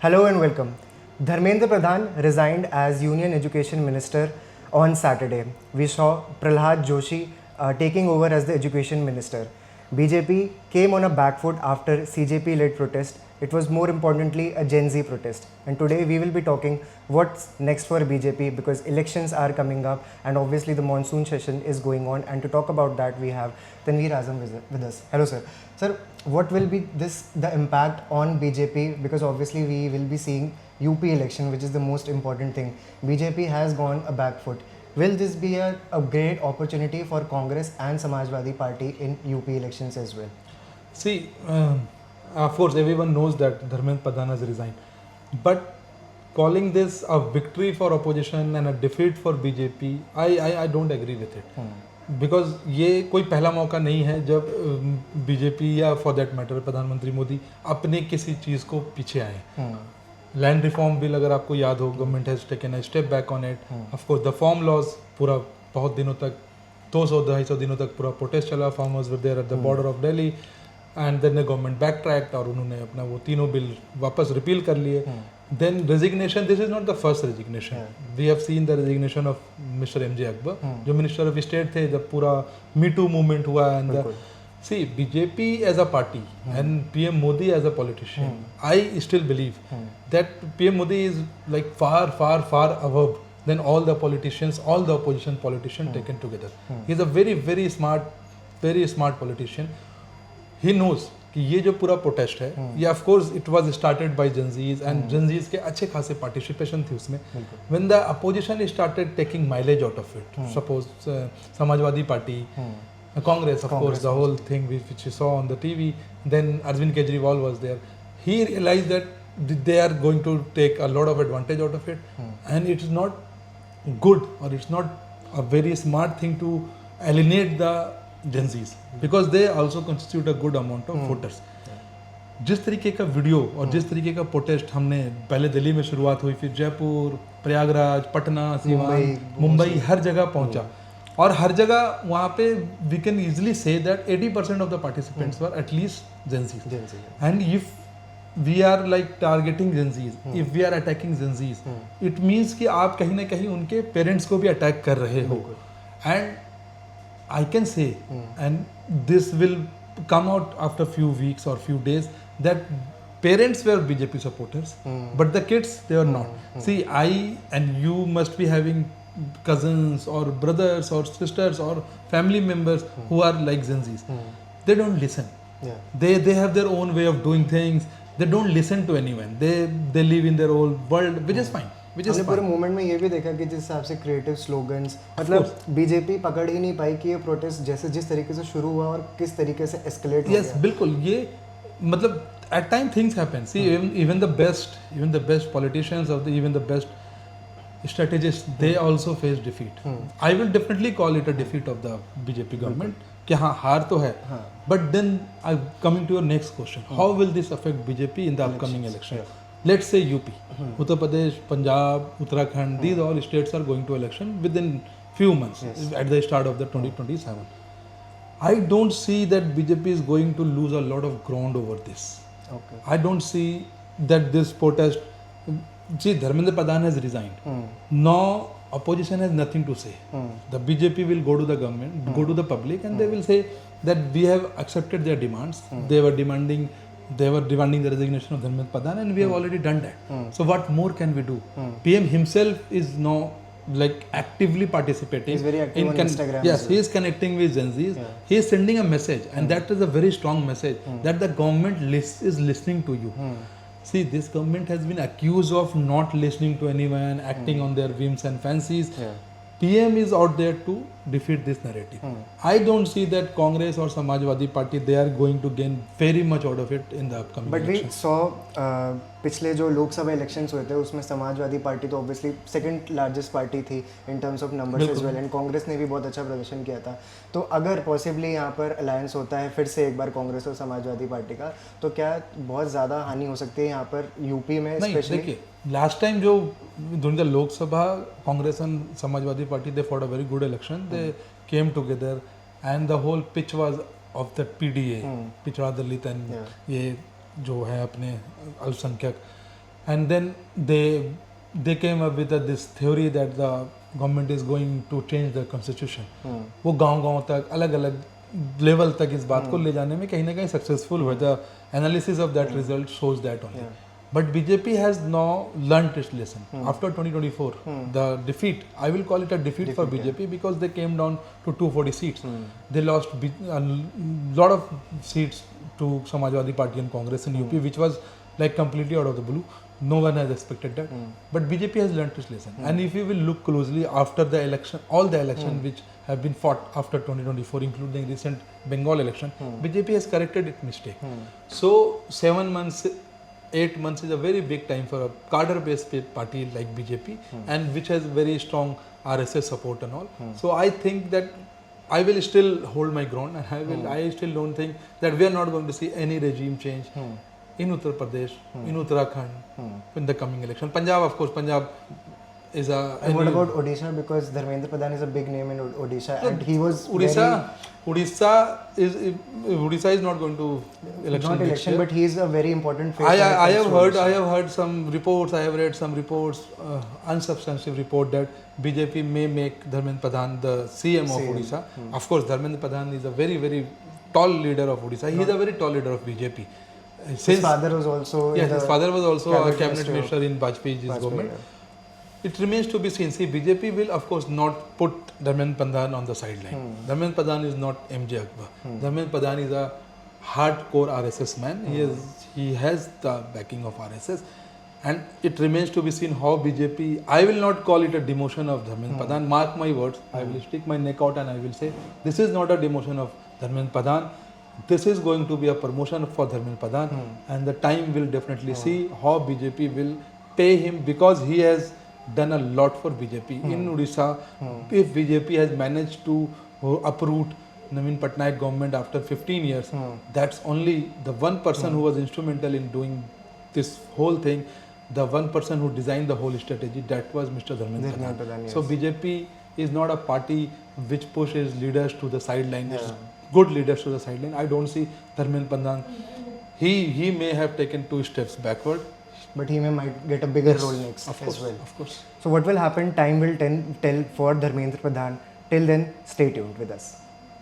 Hello and welcome. Dharmendra Pradhan resigned as Union Education Minister on Saturday. We saw Prahlad Joshi taking over as the Education Minister. BJP came on a back foot after CJP-led protest. It was more importantly a Gen Z protest. And today we will be talking what's next for BJP because elections are coming up and obviously the monsoon session is going on. And to talk about that, we have Tanveer Azam with us. Hello, sir. Sir, what will be the impact on BJP? Because obviously we will be seeing UP election, which is the most important thing. BJP has gone a back foot. Will this be a great opportunity for Congress and Samajwadi Party in UP elections as well? See, of course, everyone knows that Dharmendra Pradhan has resigned. But calling this a victory for opposition and a defeat for BJP, I don't agree with it. Because ये कोई पहला मौका नहीं है जब BJP या for that matter प्रधानमंत्री मोदी अपने किसी चीज़ को पीछे आए. लैंड रिफॉर्म बिल अगर आपको याद हो, government has taken a step back on it. Of course the farm laws पूरा बहुत दिनों तक 200-250 दिनों तक पूरा प्रोटेस्ट चला. Farmers were there at the border of Delhi and then the government backtracked और उन्होंने अपना वो तीनों बिल वापस रिपील कर लिए. Then resignation, this is not the first resignation. We have seen the resignation of Mr. M.J. Akbar, जो Minister of State थे जब पूरा Me Too movement हुआ. And see, BJP as a party and PM Modi as a politician, I still believe that PM Modi is like far above than all the politicians, all the opposition politicians taken together. He is a very smart politician. He knows कि ये जो पूरा protest है ये of course it was started by Gen Zs and Gen Zs के अच्छे खासे participation थी उसमें. When the opposition started taking mileage out of it, suppose Samajwadi Party, Congress, of course the whole thing which you saw on the TV, then Arvind Kejriwal was there. He realized that they are going to take a lot of advantage out of it, and it is not good or it's not a very smart thing to alienate the Gen Zs because they also constitute a good amount of voters. जिस तरीके का video और जिस तरीके का protest हमने पहले दिल्ली में शुरुआत हुई, फिर जयपुर, प्रयागराज, पटना, सीवान, मुंबई, हर जगह पहुंचा और हर जगह वहाँ पे we can easily say that 80% of the participants were at least Gen Zs. And if we are like targeting Gen Zs, if we are attacking Gen Zs, it means कि आप कहीं ना कहीं उनके पेरेंट्स को भी अटैक कर रहे हो. And I can say, and this will come out after few weeks or few days, that parents were BJP supporters, but the kids, they were not. See, I and you must be having cousins or brothers or sisters or family members who are like Gen Zs. They don't listen. They have their own way of doing things. They don't listen to anyone. They live in their own world, which is fine. हमने पूरे movement में ये भी देखा कि जिस हिसाब से क्रिएटिव स्लोगन्स, मतलब बीजेपी पकड़ ही नहीं पाई कि ये प्रोटेस्ट जैसे जिस तरीके से शुरू हुआ और किस तरीके से एस्केलेट हो गया. यस, बिल्कुल. ये मतलब at time things happen. See even the best politicians of even the best strategists, they also face defeat. I will definitely call it a defeat of the BJP government कि हाँ, हार तो है. But then coming to your next question, how will this affect BJP in the upcoming election? Let's say UP, Uttar Pradesh, Punjab, Uttarakhand, these all states are going to election within few months at the start of the 2027. I don't see that BJP is going to lose a lot of ground over this. I don't see that this protest. See, Dharmendra Pradhan has resigned. Now opposition has nothing to say. The BJP will go to the government, go to the public, and they will say that we have accepted their demands. They were demanding the resignation of Dharmendra Pradhan, and we have already done that. So what more can we do? PM himself is now like actively participating. He's very active on Instagram. Yes, he is connecting with Gen Zs. He is sending a message, and that is a very strong message that the government is listening to you. See, this government has been accused of not listening to anyone, acting on their whims and fancies. PM is out there to defeat this narrative. I don't see that Congress or Samajwadi Party, they are going to gain very much out of it in the upcoming elections. But we saw पिछले जो Lok Sabha elections हुए थे उसमें Samajwadi Party तो obviously second largest party थी in terms of numbers as well, and Congress ने भी बहुत अच्छा प्रदर्शन किया था. तो अगर पॉसिबली यहाँ पर अलायंस होता है फिर से एक बार कांग्रेस और समाजवादी पार्टी का, तो क्या बहुत ज़्यादा हानि हो सकती है यहाँ पर यूपी में स्पेशली? देखिए, लास्ट टाइम जो during the Lok Sabha, Congress and Samajwadi Party, they fought a very good election. They came together and the whole pitch was of the PDA, पिछड़ा दलित and ये जो है अपने अल्पसंख्यक, and then they came up with this theory that the government is going to change the constitution. वो गांव-गांव तक अलग-अलग लेवल तक इस बात को ले जाने में कहीं ना कहीं सक्सेसफुल हुआ. The analysis of that result shows that only. But BJP has now learnt its lesson. After 2024, the defeat, I will call it a defeat for BJP because they came down to 240 seats. They lost a lot of seats to Samajwadi Party and Congress in UP, which was like completely out of the blue. No one has expected that. But BJP has learnt its lesson. And if you will look closely after the election, all the elections which have been fought after 2024, including recent Bengal election, BJP has corrected its mistake. So 7 months, 8 months is a very big time for a cadre-based party like BJP, and which has very strong RSS support and all. So I think that I will still hold my ground, and I still don't think that we are not going to see any regime change in Uttar Pradesh, in Uttarakhand, in the coming election. Punjab, of course, Punjab is a... And what about Odisha? Because Dharmendra Pradhan is a big name in Odisha, and he was Odisha is not going to election. Not election, but he is a very important face. I have heard some reports. I have read some reports, unsubstantiated report that BJP may make Dharmendra Pradhan the CM of Odisha. Of course, Dharmendra Pradhan is a very, very tall leader of Odisha. He is a very tall leader of BJP. His father was also his father was also a cabinet minister in Vajpayee's government. It remains to be seen. See, BJP will of course not put Dharmendra Pradhan on the sideline. Dharmendra Pradhan is not MJ Akbar. Dharmendra Pradhan is a hardcore RSS man. He has the backing of RSS, and it remains to be seen how BJP. I will not call it a demotion of Dharmendra Pradhan. Mark my words. I will stick my neck out and I will say this is not a demotion of Dharmendra Pradhan. This is going to be a promotion for Dharmendra Pradhan, and the time will definitely see how BJP will pay him, because he has done a lot for BJP in Odisha. If BJP has managed to uproot Naveen Patnaik government after 15 years, that's only the one person who was instrumental in doing this whole thing. The one person who designed the whole strategy, that was Mr. Dharmendra Pradhan. Yes. So BJP is not a party which pushes leaders to the sideline. Good leaders to the sideline. I don't see Dharmendra Pradhan. He may have taken 2 steps backward, but he might get a bigger role next as well. Of course. So what will happen? Time will tell for Dharmendra Pradhan. Till then, stay tuned with us.